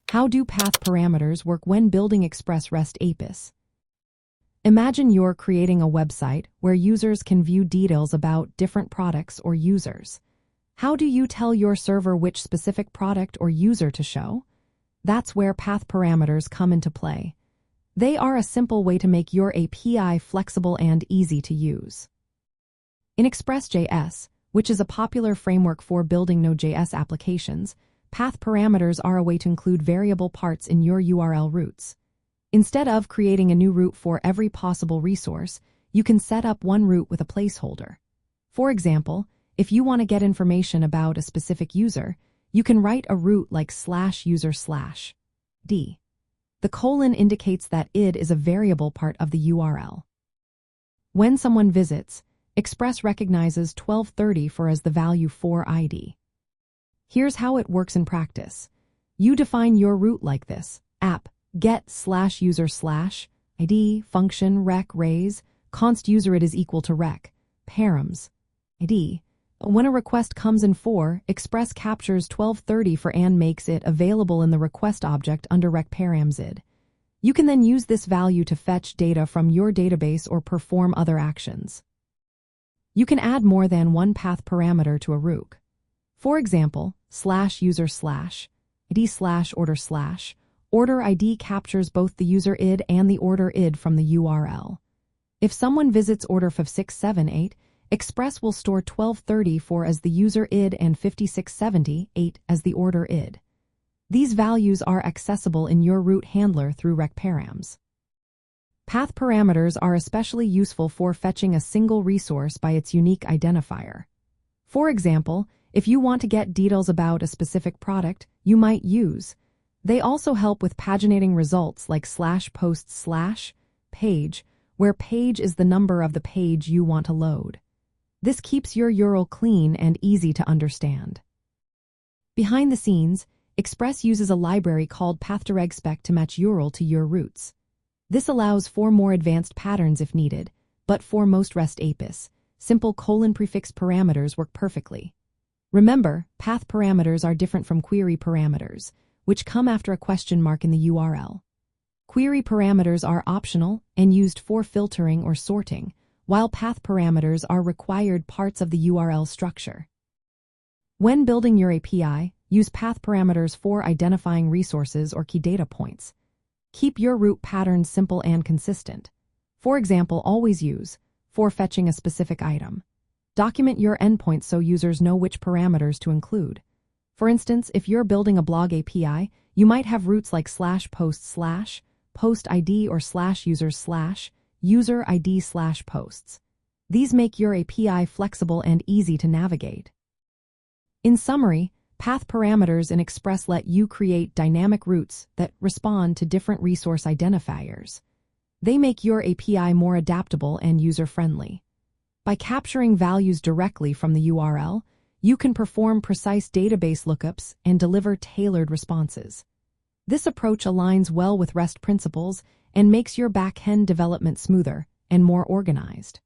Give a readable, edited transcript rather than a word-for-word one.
How do path parameters work when building Express REST APIs? Imagine you're creating a website where users can view details about different products or users. How do you tell your server which specific product or user to show? That's where path parameters come into play. They are a simple way to make your API flexible and easy to use. In Express.js, which is a popular framework for building Node.js applications, path parameters are a way to include variable parts in your URL routes. Instead of creating a new route for every possible resource, you can set up one route with a placeholder. For example, if you want to get information about a specific user, you can write a route like /user/d. The colon indicates that id is a variable part of the URL. When someone visits, Express recognizes 1234 as the value for ID. Here's how it works in practice. You define your route like this: app get /user/id function rec raise const userid is equal to rec params id. When a request comes in 4, Express captures 1234 and makes it available in the request object under rec params id. You can then use this value to fetch data from your database or perform other actions. You can add more than one path parameter to a route. For example, /user/id/order/. orderId captures both the user id and the order id from the URL. If someone visits order 5678, Express will store 1234 as the user id and 5678 as the order id. These values are accessible in your route handler through rec params. Path parameters are especially useful for fetching a single resource by its unique identifier. For example, if you want to get details about a specific product, you might use. They also help with paginating results like /post/page, where page is the number of the page you want to load. This keeps your URL clean and easy to understand. Behind the scenes, Express uses a library called path_direct_spec to match URL to your routes. This allows for more advanced patterns if needed, but for most REST APIs, simple prefix parameters work perfectly. Remember, path parameters are different from query parameters, which come after a question mark in the URL. Query parameters are optional and used for filtering or sorting, while path parameters are required parts of the URL structure. When building your API, use path parameters for identifying resources or key data points. Keep your route patterns simple and consistent. For example, always use for fetching a specific item. Document your endpoints so users know which parameters to include. For instance, if you're building a blog API, you might have routes like /post/post_id or /users/user_id/posts. These make your API flexible and easy to navigate. In summary, path parameters in Express let you create dynamic routes that respond to different resource identifiers. They make your API more adaptable and user-friendly. By capturing values directly from the URL, you can perform precise database lookups and deliver tailored responses. This approach aligns well with REST principles and makes your backend development smoother and more organized.